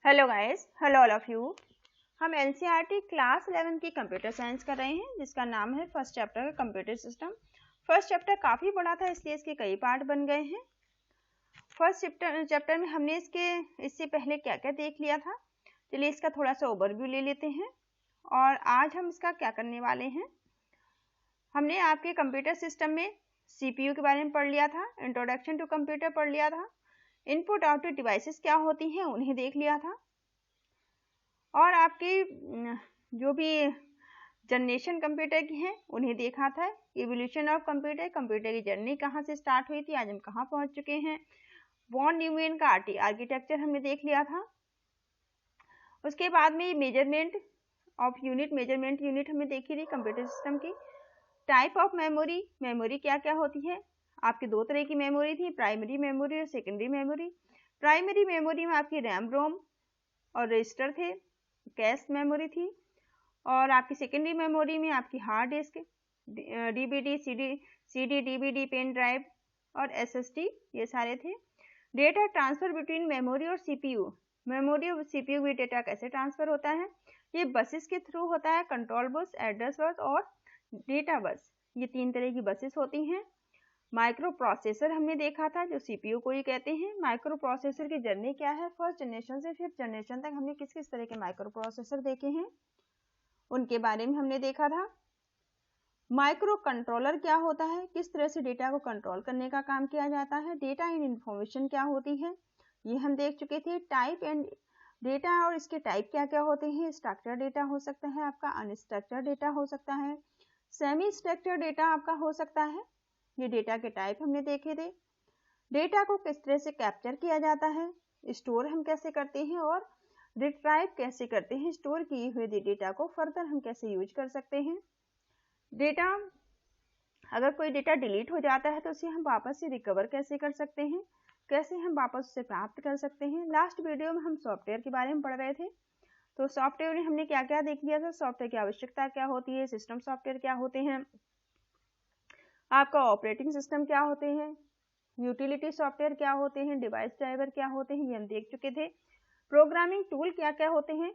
Hello guys, hello all of you. हम NCERT class 11 की computer science कर रहे हैं जिसका नाम है first chapter computer system. First chapter काफ़ी बड़ा था इसलिए इसके कई पार्ट बन गए हैं। फर्स्ट चैप्टर में हमने इससे पहले क्या क्या देख लिया था, चलिए इसका थोड़ा सा ओवरव्यू ले लेते हैं। और आज हम इसका क्या करने वाले हैं, हमने आपके कंप्यूटर सिस्टम में CPU के बारे में पढ़ लिया था, इंट्रोडक्शन टू कंप्यूटर पढ़ लिया था, इनपुट आउटपुट डिवाइसेस क्या होती हैं उन्हें देख लिया था, और आपकी जो भी जनरेशन कंप्यूटर की हैं उन्हें देखा था। इवोल्यूशन ऑफ कंप्यूटर, कंप्यूटर की जर्नी कहाँ से स्टार्ट हुई थी, आज हम कहाँ पहुँच चुके हैं। वॉन न्यूमैन का आर्किटेक्चर हमने देख लिया था। उसके बाद में measurement of unit, measurement unit हमने देखी थी कंप्यूटर सिस्टम की। टाइप ऑफ मेमोरी, मेमोरी क्या क्या होती है। आपकी दो तरह की मेमोरी थी, प्राइमरी मेमोरी और सेकेंडरी मेमोरी। प्राइमरी मेमोरी में आपकी रैम रोम और रजिस्टर थे, कैश मेमोरी थी। और आपकी सेकेंडरी मेमोरी में आपकी hard disk, DVD, CD, DVD, pen drive और एसएसडी, ये सारे थे। डेटा ट्रांसफर बिटवीन मेमोरी और सीपीयू, मेमोरी और सीपीयू में डेटा कैसे ट्रांसफर होता है, ये बसेस के थ्रू होता है। कंट्रोल बस, एड्रेस बस और डेटा बस, ये तीन तरह की बसेस होती हैं। माइक्रो प्रोसेसर हमने देखा था जो सीपीयू को ही कहते हैं। माइक्रो प्रोसेसर की जर्नी क्या है, फर्स्ट जनरेशन से फिफ्थ जनरेशन तक हमने किस किस तरह के माइक्रो प्रोसेसर देखे हैं उनके बारे में हमने देखा था। माइक्रो कंट्रोलर क्या होता है, किस तरह से डेटा को कंट्रोल करने का काम किया जाता है। डेटा इन इंफॉर्मेशन क्या होती है, ये हम देख चुके थे। टाइप एंड डेटा और इसके टाइप क्या क्या होते हैं। स्ट्रक्चर डेटा हो सकता है आपका, अनस्ट्रक्चर्ड डेटा हो सकता है, सेमी स्ट्रक्चर्ड डेटा आपका हो सकता है। ये डेटा के टाइप हमने देखे थे। डेटा को किस तरह से कैप्चर किया जाता है, स्टोर हम कैसे करते हैं और रिट्राइव कैसे करते हैं। स्टोर किए हुए डेटा को फर्दर हम कैसे यूज कर सकते हैं। डेटा, अगर कोई डेटा डिलीट हो जाता है तो उसे हम वापस से रिकवर कैसे कर सकते हैं, कैसे हम वापस उसे प्राप्त कर सकते हैं। लास्ट वीडियो में हम सॉफ्टवेयर के बारे में पढ़ रहे थे, तो सॉफ्टवेयर में हमने क्या क्या देख लिया था, सॉफ्टवेयर की आवश्यकता क्या होती है, सिस्टम सॉफ्टवेयर क्या होते हैं, आपका ऑपरेटिंग सिस्टम क्या होते हैं, यूटिलिटी सॉफ्टवेयर क्या होते हैं, डिवाइस ड्राइवर क्या होते हैं, ये हम देख चुके थे। प्रोग्रामिंग टूल क्या क्या होते हैं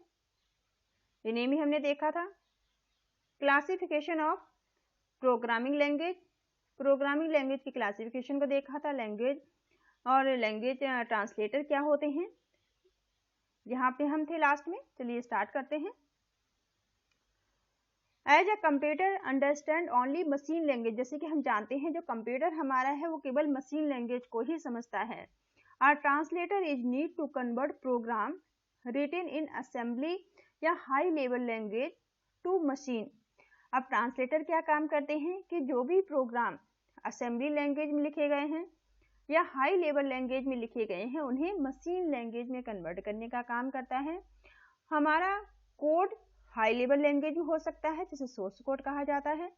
इन्हें भी हमने देखा था। Classification of programming language, programming language की क्लासिफिकेशन को देखा था। लैंग्वेज और लैंग्वेज ट्रांसलेटर क्या होते हैं, यहाँ पे हम थे लास्ट में। चलिए स्टार्ट करते हैं। As a computer understand only machine language, जैसे कि हम जानते हैं जो कंप्यूटर हमारा है वो केवल मशीन लैंग्वेज को ही समझता है। Are translator is need to convert program written in assembly या high level language to machine. अब ट्रांसलेटर क्या काम करते हैं कि जो भी प्रोग्राम असेंबली लैंग्वेज में लिखे गए हैं या हाई लेवल लैंग्वेज में लिखे गए हैं उन्हें मशीन लैंग्वेज में कन्वर्ट करने का काम करता है। हमारा कोड हाई लेवल लैंग्वेज में हो सकता है जिसे सोर्स कोड कहा जाता है।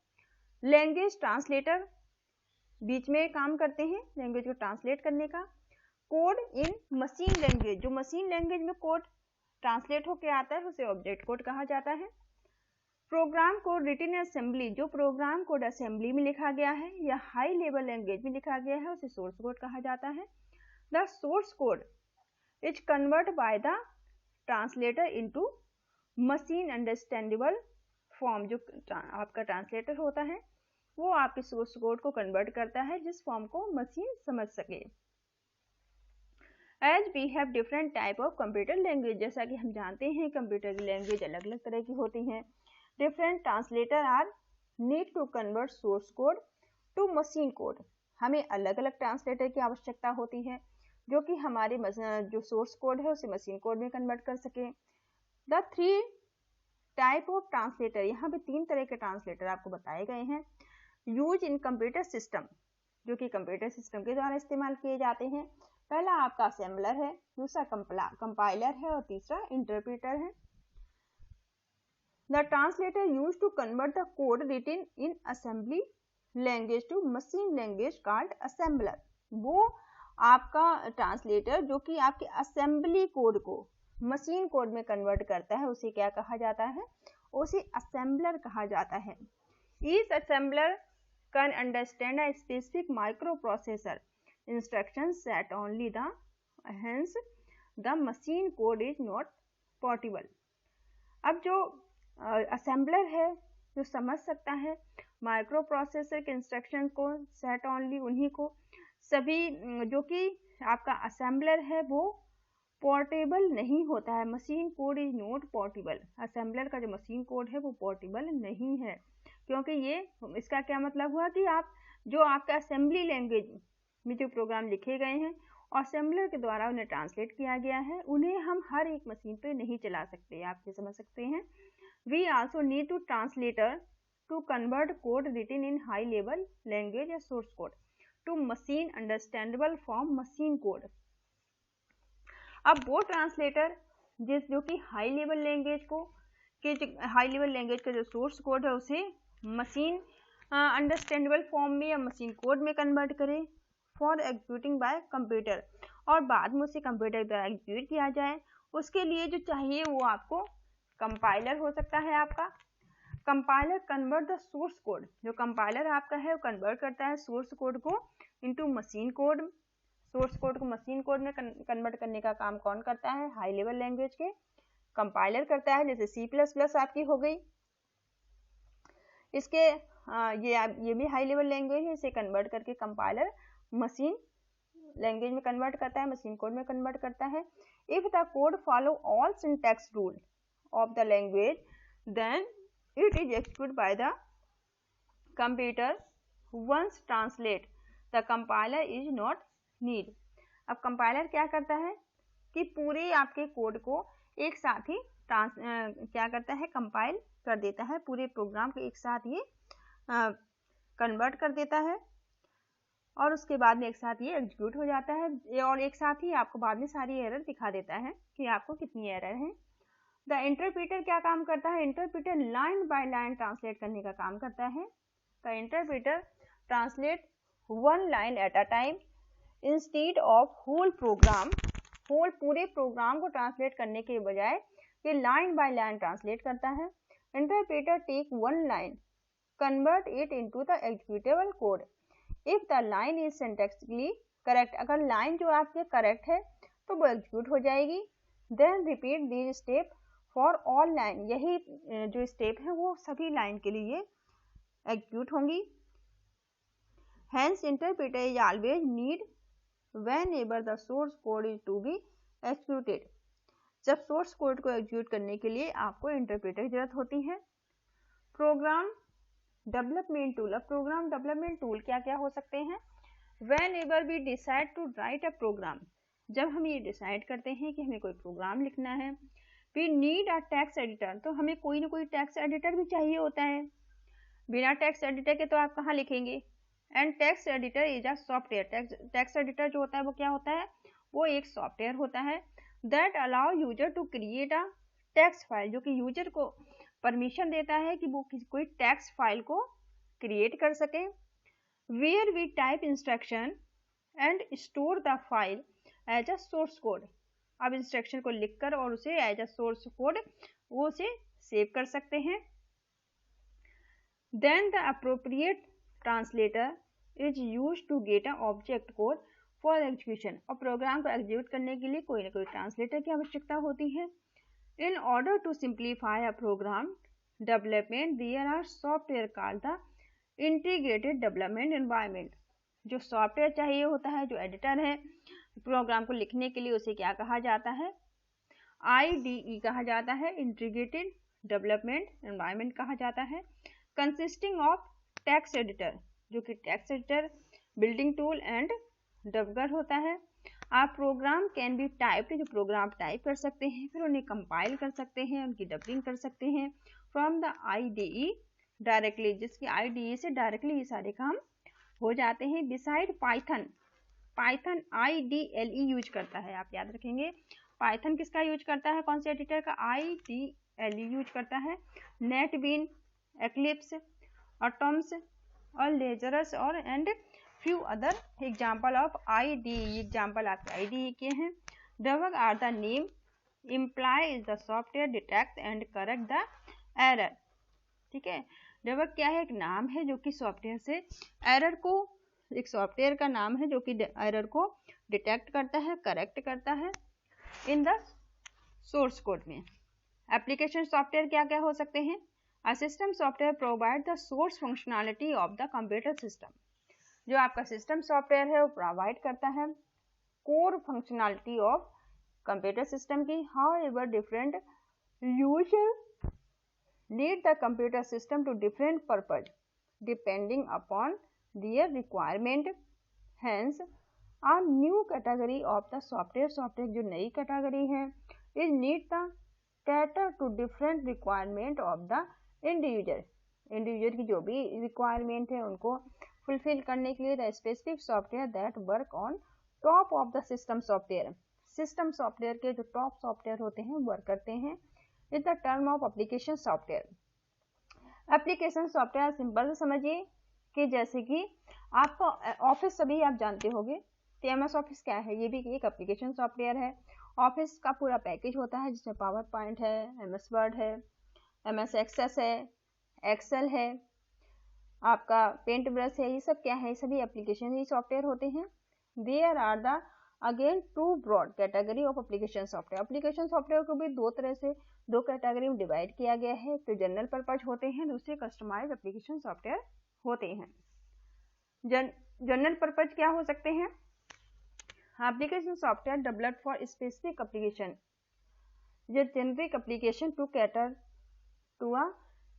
लैंग्वेज ट्रांसलेटर बीच में काम करते हैं लैंग्वेज को ट्रांसलेट करने का। कोड इन मशीन लैंग्वेज, जो मशीन लैंग्वेज में कोड ट्रांसलेट होकर आता है उसे ऑब्जेक्ट कोड कहा जाता है। Program code written in assembly, जो प्रोग्राम कोड असेंबली में लिखा गया है या हाई लेवल लैंग्वेज में लिखा गया है उसे सोर्स कोड कहा जाता है। The source code is convert by the translator into machine understandable form, जो आपका ट्रांसलेटर होता है वो आपके सोर्स कोड को कन्वर्ट करता है जिस फॉर्म को मशीन समझ सके। As we have different type of computer language, जैसा कि हम जानते हैं कंप्यूटर की लैंग्वेज अलग अलग तरह की होती हैं। Different translator are need to convert source code to machine code, हमें अलग अलग ट्रांसलेटर की आवश्यकता होती है जो कि हमारे जो सोर्स कोड है उसे मशीन कोड में कन्वर्ट कर सके। The three type of translator, यहाँ पे तीन तरह के ट्रांसलेटर आपको बताए गए हैं। यूज इन कंप्यूटर सिस्टम, जो कि कंप्यूटर सिस्टम के द्वारा इस्तेमाल किए जाते हैं। पहला आपका असेंबलर है, दूसरा कंपाइलर है और तीसरा इंटरप्रेटर है। The translator use to convert the code written in assembly language to machine language called assembler, वो आपका ट्रांसलेटर जो कि आपके असेंबली कोड को मशीन कोड में कन्वर्ट करता है उसे क्या कहा जाता है, उसे असेंबलर कहा जाता है। Each assembler can understand a specific micro processor instruction set only the, hence the machine code is not portable. अब जो असेंबलर है जो समझ सकता है माइक्रो प्रोसेसर के इंस्ट्रक्शन को, सेट ओनली उन्हीं को, सभी जो कि आपका असेंबलर है वो पोर्टेबल नहीं होता है। Machine code is not portable. Assembler का जो मशीन कोड है वो पोर्टेबल नहीं है, क्योंकि ये इसका क्या मतलब हुआ कि आप जो आपका असेंबली लैंग्वेज में जो प्रोग्राम लिखे गए हैं असेंबलर के द्वारा उन्हें ट्रांसलेट किया गया है, उन्हें हम हर एक मशीन पे नहीं चला सकते। आप ये समझ सकते हैं। We also need to translator to convert code written in high level language या source code to machine understandable form machine code. अब वो ट्रांसलेटर जो कि हाई लेवल लैंग्वेज का जो सोर्स कोड है उसे मशीन अंडरस्टैंडेबल फॉर्म में या मशीन कोड में कन्वर्ट करे फॉर एग्जीक्यूटिंग बाय कंप्यूटर, और बाद में उसे कंप्यूटर द्वारा एग्जीक्यूट किया जाए। उसके लिए जो चाहिए वो आपको कंपाइलर हो सकता है। आपका compiler convert the source code, जो कंपाइलर आपका है वो कन्वर्ट करता है सोर्स कोड को into machine code. Source code को मशीन कोड में कन्वर्ट करने का काम कौन करता है? हाई लेवल लैंग्वेज के कंपाइलर करता है। जैसे C++ आपकी हो गई, इसके ये भी हाई लेवल लैंग्वेज है, इसे कन्वर्ट करके कंपाइलर मशीन लैंग्वेज में कन्वर्ट करता है, मशीन कोड में कन्वर्ट करता है। If the code follow all syntax rule of the language then it is execute by the computer once translate the compiler is not need. अब compiler क्या करता है कि पूरे आपके कोड को एक साथ ही क्या करता है? कंपाइल कर देता है, पूरे प्रोग्राम को एक साथ ये कन्वर्ट कर देता है और उसके बाद में एक साथ ये एग्जीक्यूट हो जाता है और एक साथ ही आपको बाद में सारी एरर दिखा देता है कि आपको कितनी एरर है। द इंटरप्रेटर क्या काम करता है? Interpreter line by line translate करने का काम करता है। The interpreter translate one line at a time instead of whole program. पूरे प्रोग्राम को ट्रांसलेट करने के बजाय ये लाइन बाय लाइन ट्रांसलेट करता है। Interpreter take one line convert it into the executable code if the line is syntactically correct. अगर line जो आपके करेक्ट है तो वो एग्जीक्यूट हो जाएगी। Then repeat these step for all line. यही जो स्टेप है वो सभी लाइन के लिए एग्जीक्यूट होंगी। Hence interpreter is always need whenever the source code is to be executed। जब सोर्स कोड को एग्जीक्यूट करने के लिए आपको इंटरप्रेटर की जरूरत होती है। Program development tool. अब प्रोग्राम डेवलपमेंट टूल क्या क्या हो सकते हैं? Whenever we decide to write a program, जब हम ये डिसाइड करते हैं कि हमें कोई प्रोग्राम लिखना है, we need a text editor, तो हमें कोई ना कोई टेक्स्ट एडिटर भी चाहिए होता है। बिना टेक्स्ट एडिटर के तो आप कहाँ लिखेंगे? And text editor is a software. Text editor जो होता है वो क्या होता है? वो एक सॉफ्टवेयर होता है that allow user to create a text file, जो कि यूजर को परमिशन देता है कि वो कोई टेक्स्ट फाइल को क्रिएट कर सके। Where we type instruction and store the file as a source code. अब इंस्ट्रक्शन को लिखकर और उसे एज अ सोर्स कोड वो उसे सेव कर सकते हैं। Then the appropriate translator is use to get a object code for execution. और प्रोग्राम को एग्जीक्यूट करने के लिए कोई ना कोई ट्रांसलेटर की आवश्यकता होती है। In order to simplify a program development there are software called the integrated development environment. जो सॉफ्टवेयर चाहिए होता है, जो एडिटर है प्रोग्राम को लिखने के लिए, उसे क्या कहा जाता है? IDE कहा जाता है, इंटीग्रेटेड डेवलपमेंट एनवायरनमेंट कहा जाता है। कंसिस्टिंग ऑफ टेक्स्ट एडिटर, जो कि text editor, building tool and debugger होता है। आप प्रोग्राम कैन बी टाइप्ड, जो प्रोग्राम टाइप कर सकते हैं, फिर उन्हें कंपाइल कर सकते हैं, उनकी डबिंग कर सकते हैं फ्रॉम द IDE डायरेक्टली, जिसकी IDE से डायरेक्टली ये सारे काम हो जाते हैं। Beside Python, Python IDLE use करता है, आप याद रखेंगे। पाइथन किसका यूज करता है? कौन से एडिटर का? IDLE यूज करता है। नेटबीन, एक्लिप्स, एटम्स और लेजरस और and few other example of IDE। Example आपके IDE के हैं। Debug are the name imply is the software detect and correct the error. ठीक है, डबग क्या है? एक नाम है जो कि सॉफ्टवेयर से एरर को, एक सॉफ्टवेयर का नाम है जो कि एरर को डिटेक्ट करता है, करेक्ट करता है। इन द सोर्स कोड में। एप्लीकेशन सॉफ्टवेयर क्या क्या हो सकते हैं? A system software provide the source functionality of the computer system. जो आपका सिस्टम सॉफ्टवेयर है वो प्रोवाइड करता है core functionality of computer system की। However different user need the computer system to different purpose depending upon their requirement, hence a new category of the software जो नई category है is need the cater to different requirement of the individual की जो भी requirement है उनको fulfill करने के लिए the specific software that work on top of the system software के जो top software होते हैं work करते हैं is the term of application software। Application software simple से समझिए कि जैसे कि आपका ऑफिस सभी आप जानते होंगे, तो एमएस ऑफिस क्या है? ये भी एक एप्लीकेशन सॉफ्टवेयर है। ऑफिस का पूरा पैकेज होता है जिसमें पावर पॉइंट है, एमएस वर्ड है, एमएस एक्सेस है, एक्सेल है, आपका पेंट ब्रश है, ये सब क्या है? ये सभी एप्लीकेशन ही सॉफ्टवेयर होते हैं। There are the again two broad category of application software. Application software को भी दो कैटेगरी में डिवाइड किया गया है। तो जनरल पर्पज होते हैं, दूसरे कस्टमाइज एप्लीकेशन सॉफ्टवेयर होते हैं। जनरल पर्पज क्या हो सकते हैं? Application software developed for specific application, जो generic application to cater to a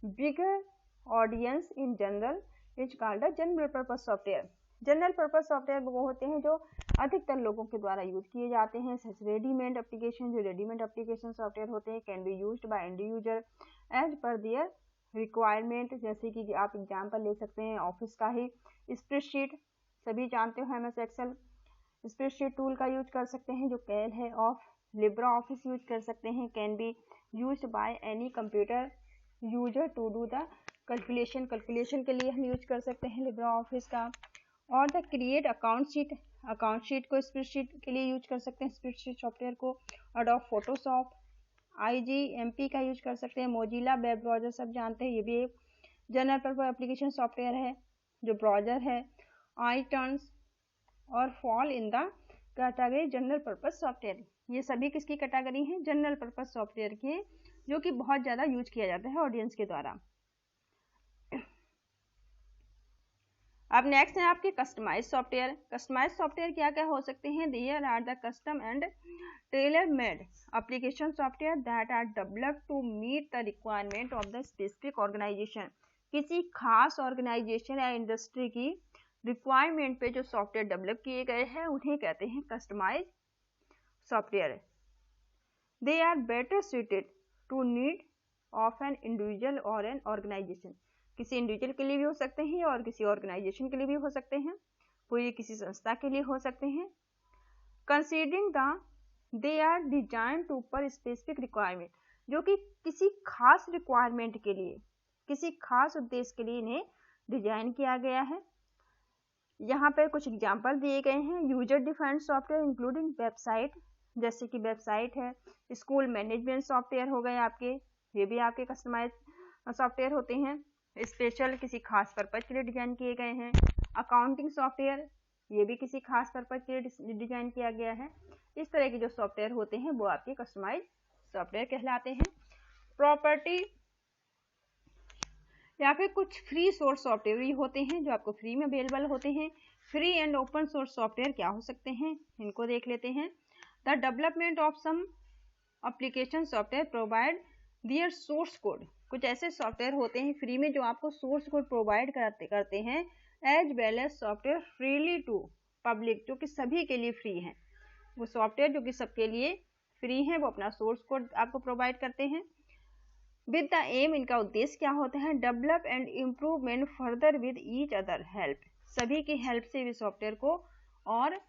bigger audience in general is called a general purpose software. General purpose software वो होते हैं जो अधिकतर लोगों के द्वारा यूज किए जाते हैं। सच रेडीमेड एप्लीकेशन, जो रेडीमेड एप्लीकेशन सॉफ्टवेयर होते हैं, can be used by end user as per their requirement. जैसे कि आप एग्जांपल ले सकते हैं ऑफिस का ही स्प्रेडशीट, सभी जानते हो एमएस एक्सेल स्प्रेडशीट टूल का यूज कर सकते हैं, जो कैल है। ऑफ लिब्रा ऑफिस यूज कर सकते हैं, can be used by any computer user to do the calculation के लिए हम यूज कर सकते हैं लिब्रा ऑफिस का। और द क्रिएट अकाउंट शीट को स्प्रेडशीट के लिए यूज कर सकते हैं, स्प्रेडशीट सॉफ्टवेयर को। एडोब फोटोशॉप, IGMP का यूज कर सकते हैं। मोजिला वेब ब्राउजर सब जानते हैं, ये भी एक जनरल पर्पज एप्लीकेशन सॉफ्टवेयर है जो ब्राउजर है। iTunes और fall in the category general purpose software. ये सभी किसकी कैटेगरी हैं? जनरल पर्पज सॉफ्टवेयर की, जो कि बहुत ज़्यादा यूज किया जाता है ऑडियंस के द्वारा। अब नेक्स्ट है आपके कस्टमाइज सॉफ्टवेयर। कस्टमाइज सॉफ्टवेयर क्या क्या हो सकते हैं? There are the custom and tailor made application software that are developed to meet the requirement of the specific organization. किसी खास ऑर्गेनाइजेशन या इंडस्ट्री की रिक्वायरमेंट पे जो सॉफ्टवेयर डेवलप किए गए हैं उन्हें कहते हैं customize software. They are better suited to need of an individual और एन ऑर्गेनाइजेशन। किसी इंडिविजुअल के लिए भी हो सकते हैं और किसी ऑर्गेनाइजेशन के लिए भी हो सकते हैं, पूरी किसी संस्था के लिए हो सकते हैं। Considering the they are design to per specific requirement, जो कि किसी खास रिक्वायरमेंट के लिए, किसी खास उद्देश्य के लिए इन्हें डिजाइन किया गया है। यहाँ पर कुछ एग्जाम्पल दिए गए हैं। User defined software including website, जैसे कि वेबसाइट है। स्कूल मैनेजमेंट सॉफ्टवेयर हो गए आपके, ये भी आपके कस्टमाइज सॉफ्टवेयर होते हैं, स्पेशल किसी खास पर्पज के लिए डिजाइन किए गए हैं। अकाउंटिंग सॉफ्टवेयर, ये भी किसी खास पर्पज के लिए डिजाइन किया गया है। इस तरह के जो सॉफ्टवेयर होते हैं वो आपके कस्टमाइज सॉफ्टवेयर कहलाते हैं। प्रॉपर्टी या फिर कुछ फ्री सोर्स सॉफ्टवेयर भी होते हैं जो आपको फ्री में अवेलेबल होते हैं। Free and open source software क्या हो सकते हैं, इनको देख लेते हैं। The development of some application software provide their source code. कुछ ऐसे सॉफ्टवेयर होते हैं फ्री में जो आपको सोर्स कोड प्रोवाइड करते हैं, as well as software freely to public, जो कि सभी के लिए फ्री हैं। वो सॉफ्टवेयर जो कि सबके लिए फ्री है वो अपना सोर्स कोड आपको प्रोवाइड करते हैं। विद द एम, इनका उद्देश्य क्या होता है? Develop and improvement further with each other help, सभी की हेल्प से भी सॉफ्टवेयर को और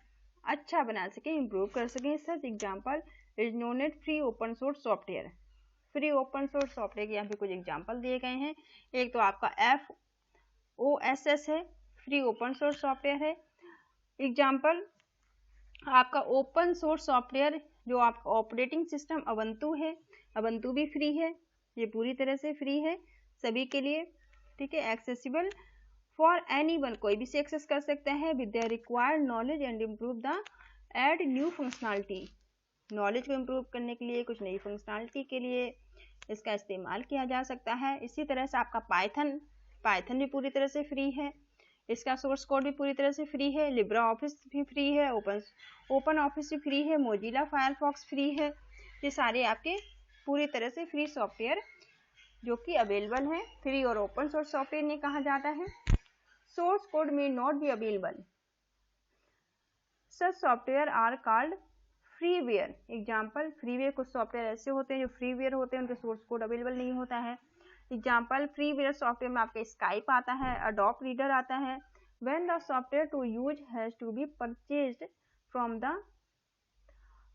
अच्छा बना सके, इम्प्रूव कर सके। Such example is known as free open source software. Free open source software के यहाँ पे कुछ एग्जाम्पल दिए गए हैं। एक तो आपका FOSS है, फ्री ओपन सोर्स सॉफ्टवेयर है। एग्जाम्पल आपका ओपन सोर्स सॉफ्टवेयर जो आपका ऑपरेटिंग सिस्टम अबंतु है, अबंतु भी फ्री है, ये पूरी तरह से फ्री है सभी के लिए, ठीक है। एक्सेसिबल फॉर एनीवन, कोई भी से एक्सेस कर सकता है। With the required knowledge and improve the add new functionality, knowledge को इम्प्रूव करने के लिए, कुछ नई फंक्शनैलिटी के लिए इसका इस्तेमाल किया जा सकता है। इसी तरह से आपका पाइथन भी पूरी तरह से फ्री है, इसका सोर्स कोड भी पूरी तरह से फ्री है, लिब्रा ऑफिस भी फ्री है, ओपन ऑफिस भी फ्री है, मोजिला फायरफॉक्स फ्री है। ये सारे आपके पूरी तरह से फ्री सॉफ्टवेयर जो कि अवेलेबल हैं। फ्री और ओपन सोर्स सॉफ्टवेयर ने कहा जाता है। सोर्स कोड में not be available, such software are called freeware. Example, freeware कुछ सॉफ्टवेयर ऐसे होते हैं जो फ्रीवेयर होते हैं, उनके सोर्स कोड अवेलेबल नहीं होता है। एग्जाम्पल, फ्रीवेयर सॉफ्टवेयर में आपके स्काइप आता है, अडोब रीडर आता है। When the software to use has to be purchased from the,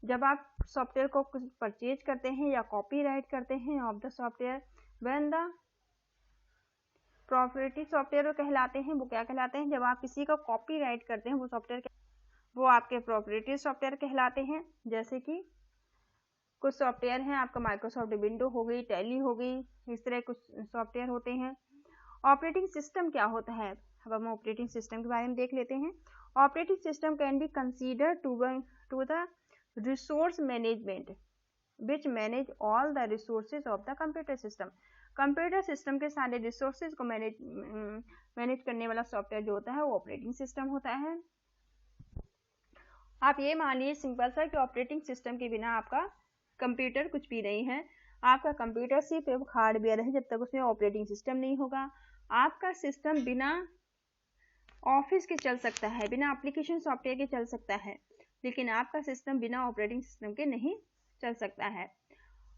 जब आप सॉफ्टवेयर को कुछ परचेज करते हैं या कॉपीराइट करते हैं of the software, when the property software कहलाते हैं। वो क्या कहलाते हैं? जब आप किसी का कॉपीराइट करते हैं वो सॉफ्टवेयर, वो आपके प्रॉपर्टी सॉफ्टवेयर कहलाते हैं। जैसे कि कुछ सॉफ्टवेयर हैं आपका माइक्रोसॉफ्ट विंडो हो गई, टैली हो गई, इस तरह कुछ सॉफ्टवेयर होते हैं। ऑपरेटिंग सिस्टम क्या होता है? अब हम ऑपरेटिंग सिस्टम के बारे में देख लेते हैं। Operating system can be consider to the resource management which manage all the resources of the computer system. Computer system के सारे रिसोर्सेज को मैनेज करने वाला सॉफ्टवेयर जो होता है वो ऑपरेटिंग सिस्टम होता है। आप ये मान लीजिए सिंपल सा कि ऑपरेटिंग सिस्टम के बिना आपका कंप्यूटर कुछ भी नहीं है। आपका कंप्यूटर सिर्फ एक हार्डवेयर है, जब तक उसमें ऑपरेटिंग सिस्टम नहीं होगा। आपका सिस्टम बिना ऑफिस के चल सकता है, बिना एप्लीकेशन सॉफ्टवेयर के चल सकता है, लेकिन आपका सिस्टम बिना ऑपरेटिंग सिस्टम के नहीं चल सकता है।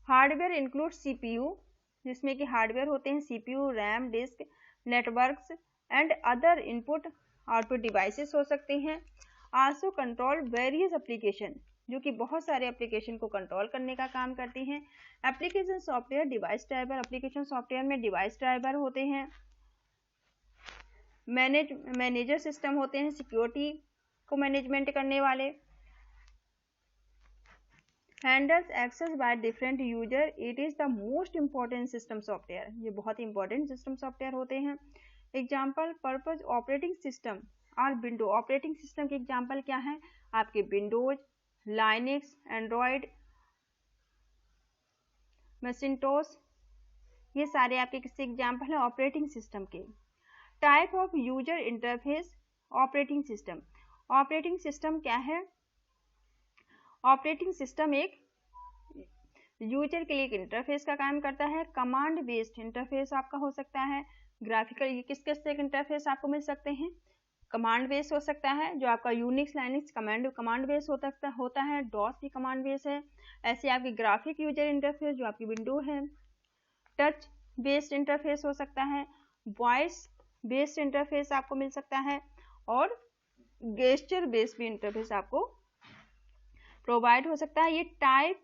हार्डवेयर इंक्लूड सीपीयू, जिसमें कि हार्डवेयर होते हैं CPU, RAM, disk, networks and other input output devices हो सकते हैं। आल्सो कंट्रोल वेरियस एप्लीकेशन, जो कि बहुत सारे एप्लीकेशन को कंट्रोल करने का काम करती हैं। Application software, device driver, application software में डिवाइस ड्राइवर होते हैं। मैनेजर सिस्टम होते हैं सिक्योरिटी को मैनेजमेंट करने वाले। Handles access by different user, it is the most important system software. ये बहुत इंपॉर्टेंट सिस्टम सॉफ्टवेयर होते हैं। एग्जाम्पल, पर्पज ऑपरेटिंग सिस्टम और विंडो। ऑपरेटिंग सिस्टम के एग्जाम्पल क्या है? आपके विंडोज, लाइनक्स, एंड्रॉयड, मैकिन्टोश, ये सारे आपके किसी एग्जाम्पल है ऑपरेटिंग सिस्टम के। Type of user interface operating system. Operating system क्या है? ऑपरेटिंग सिस्टम एक यूजर के लिए एक इंटरफेस का काम करता है। कमांड बेस्ड इंटरफेस आपका हो सकता है। ग्राफिकल, ये किस किस तरह के इंटरफेस आपको मिल सकते हैं? कमांड बेस हो सकता है, जो आपका यूनिक्स लाइनक्स कमांड बेस होता है। डॉस भी कमांड बेस है। ऐसे आपकी ग्राफिक यूजर इंटरफेस जो आपकी विंडो है। टच बेस्ड इंटरफेस हो सकता है। वॉइस बेस्ड इंटरफेस आपको मिल सकता है और गेस्चर बेस्ड भी इंटरफेस आपको प्रोवाइड हो सकता है। ये type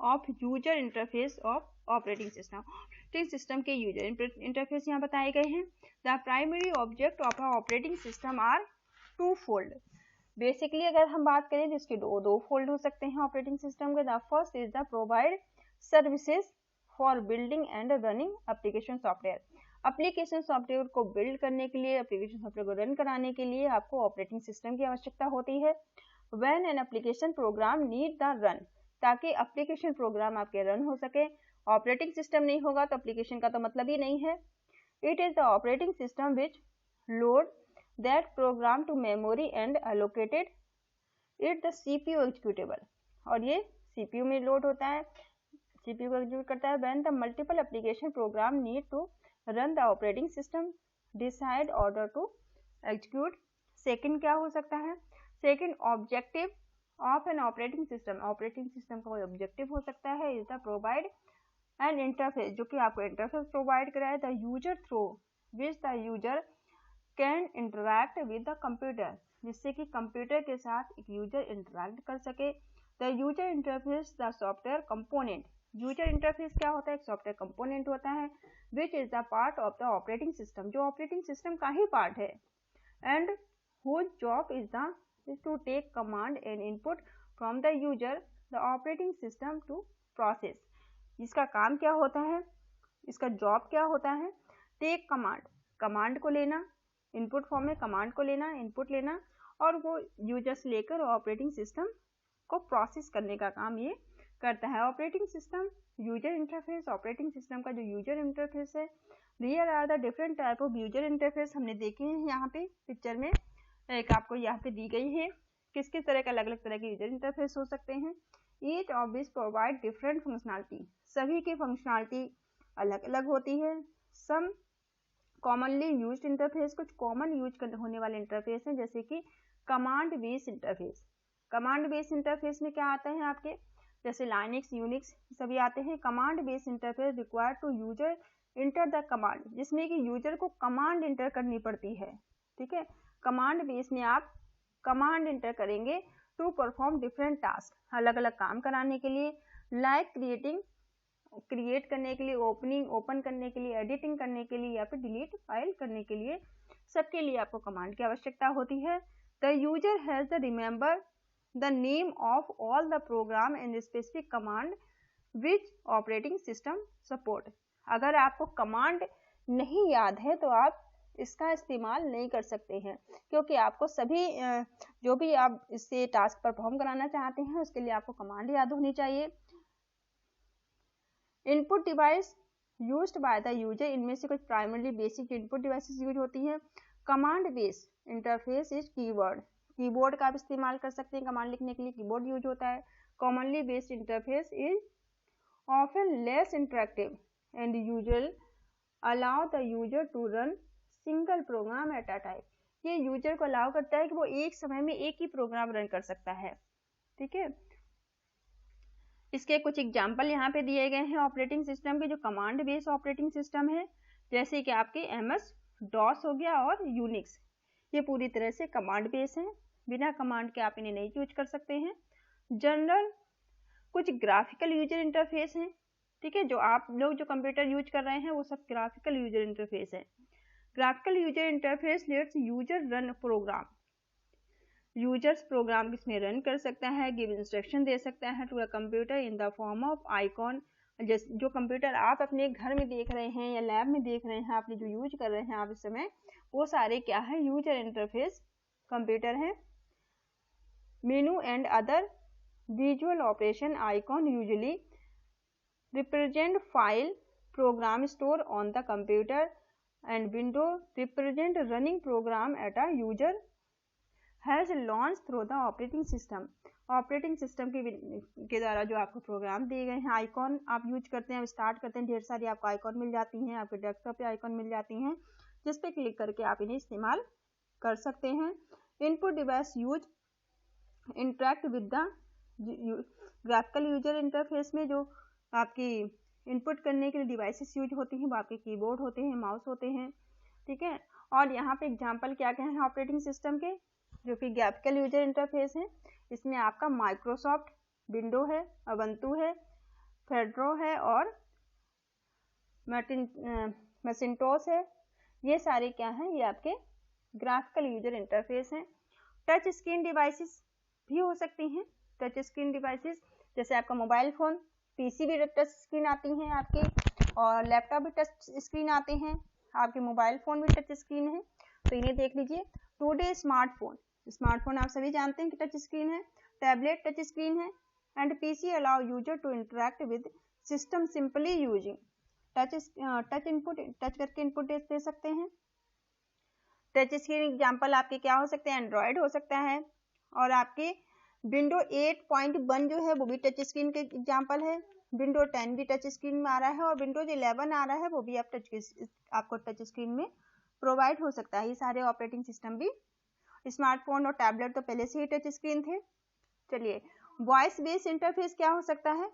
of user interface of operating system. Operating system के यूजर इंटरफेस यहाँ बताए गए हैं। The primary object of operating system are two fold. Basically अगर हम बात करें तो इसके दो फोल्ड हो सकते हैं ऑपरेटिंग सिस्टम के। The first is the provide services for building and running application software. Application software को बिल्ड करने के लिए, एप्लीकेशन सॉफ्टवेयर को रन कराने के लिए आपको ऑपरेटिंग सिस्टम की आवश्यकता होती है। When an application program need the run, ताकि एप्लीकेशन प्रोग्राम आपके रन हो सके। ऑपरेटिंग सिस्टम नहीं होगा तो एप्लीकेशन का तो मतलब ही नहीं है। It is the operating system which load that program to memory and allocated it the CPU executable. और ये सीपीयू में लोड होता है, सीपीयू को एग्जीक्यूट करता है। When the multiple application program need to run the operating system decide order to execute. Second क्या हो सकता है? Second objective of an operating system. Operating system का कोई ऑब्जेक्टिव हो सकता है is the provide an interface, जो कि आपको इंटरफेस प्रोवाइड कराए the user through which the user can interact with the computer, जिससे कि कंप्यूटर के साथ एक यूजर इंटरैक्ट कर सके। The user interface the software component. User interface क्या होता है? एक सॉफ्टवेयर कंपोनेंट होता है which is the part of the operating system, जो ऑपरेटिंग सिस्टम का ही पार्ट है। And whose job is to take command and input from the user the operating system to process। इसका काम क्या होता है? इसका जॉब क्या होता है? टेक कमांड, कमांड को लेना, इनपुट फॉर्म में कमांड को लेना, इनपुट लेना, और वो यूजर से लेकर ऑपरेटिंग सिस्टम को प्रोसेस करने का काम ये करता है। Operating system user interface, operating system का जो यूजर इंटरफेस है, there are the different type of user interface हमने देखे हैं। यहाँ पे पिक्चर में एक आपको यहाँ पे दी गई है किस किस तरह के अलग अलग तरह के यूजर इंटरफेस हो सकते हैं। Each of this provide different functionality, सभी की फंक्शनलिटी अलग अलग होती है। सम कॉमनली यूज्ड इंटरफेस, कुछ कॉमन यूज होने वाले इंटरफेस हैं जैसे कि command based interface. Command based interface में क्या आता है आपके, जैसे लाइनक्स यूनिक्स सभी आते हैं। Command based interface required to user enter the command, जिसमें कि यूजर को कमांड इंटर करनी पड़ती है। ठीक है, कमांड बेस में आप कमांड इंटर करेंगे टू परफॉर्म डिफरेंट टास्क, अलग अलग काम कराने के लिए, लाइक क्रिएट करने के लिए, ओपन करने के लिए, एडिटिंग करने के लिए या फिर डिलीट फाइल करने के लिए, सबके लिए आपको कमांड की आवश्यकता होती है। The user has the remember the name of all the program and specific command which operating system support. अगर आपको कमांड नहीं याद है तो आप इसका इस्तेमाल नहीं कर सकते हैं, क्योंकि आपको सभी जो भी आप इससे टास्क परफॉर्म कराना चाहते हैं उसके लिए आपको कमांड याद होनी चाहिए। Input device used by the user, इनमें से कुछ primarily basic input devices use होती हैं। Command base interface is keyword, keyboard का आप इस्तेमाल कर सकते हैं, कमांड लिखने के लिए कीबोर्ड यूज होता है। Commonly based interface is often less interactive and usual allow the user to run single program at a time, ये यूजर को अलाउ करता है कि वो एक समय में एक ही प्रोग्राम रन कर सकता है। ठीक है, इसके कुछ एग्जाम्पल यहाँ पे दिए गए हैं ऑपरेटिंग सिस्टम के जो कमांड बेस्ड ऑपरेटिंग सिस्टम है, जैसे कि आपके MS DOS हो गया और यूनिक्स, ये पूरी तरह से कमांड बेस है, बिना कमांड के आप इन्हें नहीं यूज कर सकते हैं। जनरल कुछ ग्राफिकल यूजर इंटरफेस हैं, ठीक है, जो आप लोग जो कंप्यूटर यूज कर रहे हैं वो सब ग्राफिकल यूजर इंटरफेस है। Graphical user interface lets user run program, users program इसमें रन कर सकता है, गिव इंस्ट्रक्शन दे सकता है to a computer in the form of icon. जो कंप्यूटर आप अपने घर में देख रहे हैं या लैब में देख रहे हैं, आपने जो यूज कर रहे हैं आप इस समय, वो सारे क्या है, यूजर इंटरफेस कंप्यूटर है। Menu and other visual operation icon usually represent file program store on the computer and window represent running program at a user has launch through the operating system. Operating system के द्वारा जो आपको programme दिए गए हैं, icon आप use करते हैं, स्टार्ट करते हैं, ढेर सारी आपको आइकॉन मिल जाती हैं, आपके डेस्कटॉप पे आइकॉन मिल जाती हैं, जिस पे क्लिक करके आप इन्हें इस्तेमाल कर सकते हैं। Input device use interact with the graphical user interface में जो आपकी इनपुट करने के लिए डिवाइसेस यूज होती हैं वो आपके कीबोर्ड होते हैं, माउस होते हैं। ठीक है, और यहाँ पे एग्जाम्पल क्या क्या है ऑपरेटिंग सिस्टम के, जो कि ग्राफिकल यूजर इंटरफेस है, इसमें आपका माइक्रोसॉफ्ट विंडो है, उबंटू है, फेडरो है और मैकिन्टोश है। ये सारे क्या हैं, ये आपके ग्राफिकल यूजर इंटरफेस हैं। टच स्क्रीन डिवाइसेस भी हो सकती हैं। टच स्क्रीन डिवाइसेस जैसे आपका मोबाइल फोन, पीसी भी टच स्क्रीन आती हैं आपके, और लैपटॉप भी टच स्क्रीन आते हैं, आपके मोबाइल फोन भी टच स्क्रीन है, तो इन्हें देख लीजिए। टुडे स्मार्टफोन आप सभी जानते हैं कि टच स्क्रीन है, टैबलेट टच स्क्रीन है, and PC allow user to interact with system simply using touch करके इनपुट दे सकते हैं। टच स्क्रीन एग्जांपल आपके क्या हो सकते हैं, एंड्रॉयड हो सकता है, और आपके विंडो 8.1 जो है वो भी टच स्क्रीन के एग्जांपल है। विंडो 10 भी टच स्क्रीन में आ रहा है, और विंडोज 11 आ रहा है, वो भी आपको टच स्क्रीन में प्रोवाइड हो सकता है। ये सारे ऑपरेटिंग सिस्टम भी, स्मार्टफोन और टैबलेट तो पहले से ही टच स्क्रीन थे। चलिए, वॉइस बेस्ड इंटरफेस क्या हो सकता है।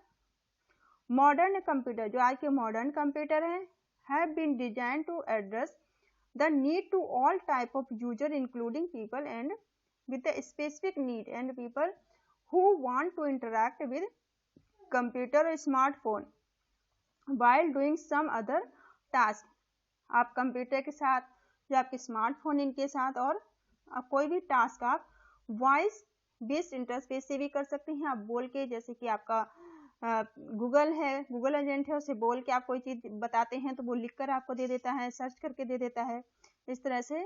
मॉडर्न कंप्यूटर, जो आज के मॉडर्न कंप्यूटर हैं, have been design to address the need to all type of user including people and with the specific need and people who want to interact with computer or smartphone while doing some other task। आप computer के साथ या आपके smartphone इनके साथ, और आप कोई भी टास्क आप वॉइस बेस्ड इंटरफेस से भी कर सकते हैं। आप बोल के, जैसे कि आपका गूगल है, गूगल एजेंट है, उसे बोल के आप कोई चीज बताते हैं तो वो लिख कर आपको दे देता है, सर्च करके दे देता है। इस तरह से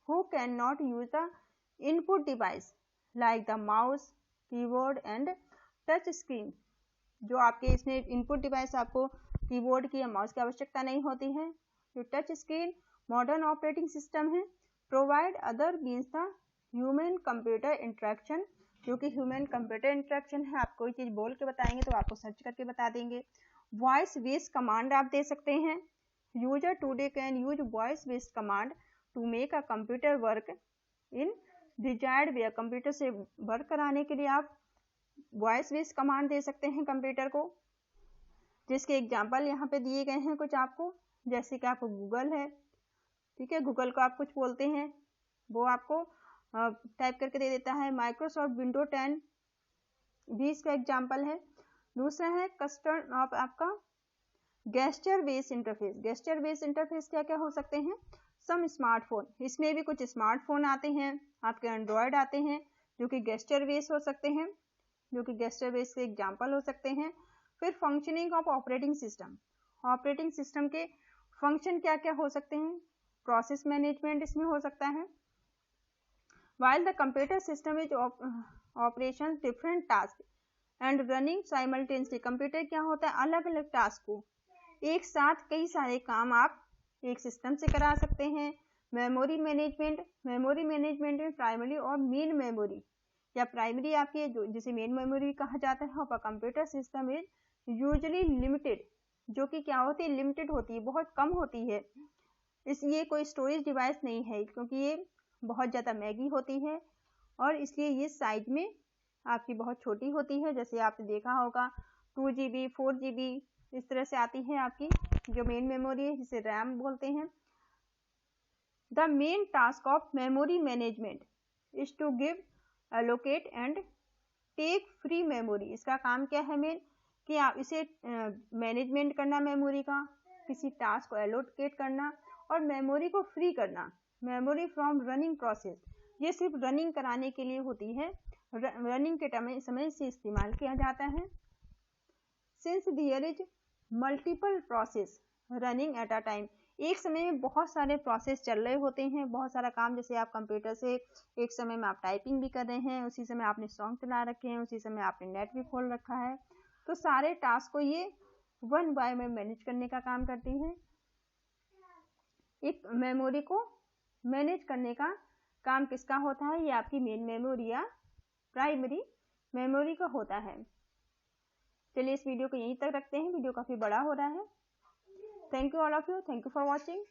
who can not use the input device like the mouse, keyboard and touch screen. जो आपके इसमें इनपुट डिवाइस, आपको कीबोर्ड की या माउस की आवश्यकता नहीं होती है। जो touch screen modern operating system है। Provide other means the human computer interaction, जो कि ह्यूमन कंप्यूटर इंटरेक्शन है। आप कोई चीज़ बोल के बताएंगे तो आपको सर्च करके बता देंगे। वॉइस बेस्ड कमांड आप दे सकते हैं। User today can use voice based command to make a computer work in desired way. Computer से वर्क कराने के लिए आप वॉइस बेस्ड कमांड दे सकते हैं कंप्यूटर को, जिसके एग्जाम्पल यहाँ पे दिए गए हैं कुछ आपको। जैसे कि आपको गूगल है, ठीक है, गूगल को आप कुछ बोलते हैं वो आपको टाइप करके दे देता है। माइक्रोसॉफ्ट विंडो 10 भी इसका एग्जाम्पल है। दूसरा है कस्टम आपका gesture based interface. Gesture based interface क्या क्या हो सकते हैं? सम स्मार्टफोन, इसमें भी कुछ स्मार्टफोन आते हैं, आपके एंड्रॉयड आते हैं जो कि गेस्चर बेस्ड हो सकते हैं, जो कि गेस्चर बेस्ड के एग्जाम्पल हो सकते हैं। फिर functioning of operating system, operating system के फंक्शन क्या क्या हो सकते हैं? प्रोसेस मैनेजमेंट इसमें हो सकता है। While the computer system is operations different tasks and running simultaneously, computer क्या होता है? अलग अलग टास्क को एक साथ कई सारे काम आप एक सिस्टम से करा सकते हैं। मेमोरी मैनेजमेंट, मेमोरी मैनेजमेंट में प्राइमरी और मेन मेमोरी, या प्राइमरी आपकी जिसे मेन मेमोरी कहा जाता है, और computer system is usually limited, जो कि क्या होती है? लिमिटेड होती है, बहुत कम होती है। इसलिए कोई स्टोरेज डिवाइस नहीं है, क्योंकि ये बहुत ज़्यादा महंगी होती है और इसलिए ये साइज में आपकी बहुत छोटी होती है। जैसे आपने देखा होगा 2 GB 4 GB इस तरह से आती है आपकी जो मेन मेमोरी है, जिसे रैम बोलते हैं। The main task of memory management is to give, allocate and take free memory. इसका काम क्या है मेन? कि आप इसे मैनेजमेंट करना, मेमोरी का किसी टास्क को एलोकेट करना और मेमोरी को फ्री करना। मेमोरी फ्रॉम रनिंग प्रोसेस, ये सिर्फ रनिंग कराने के लिए होती है, रनिंग के समय से इस्तेमाल किया जाता है। Since there is multiple process running at a time, एक समय में बहुत सारे प्रोसेस चल रहे होते हैं, बहुत सारा काम। जैसे आप कंप्यूटर से एक समय में आप टाइपिंग भी कर रहे हैं, उसी समय आपने सॉन्ग चला रखे हैं, उसी समय आपने नेट भी खोल रखा है, तो सारे टास्क को ये वन बाय में मैनेज करने का काम करती है। एक मेमोरी को मैनेज करने का काम किसका होता है? ये आपकी मेन मेमोरी या प्राइमरी मेमोरी का होता है। चलिए इस वीडियो को यहीं तक रखते हैं, वीडियो काफ़ी बड़ा हो रहा है। Thank you all of you, thank you for watching.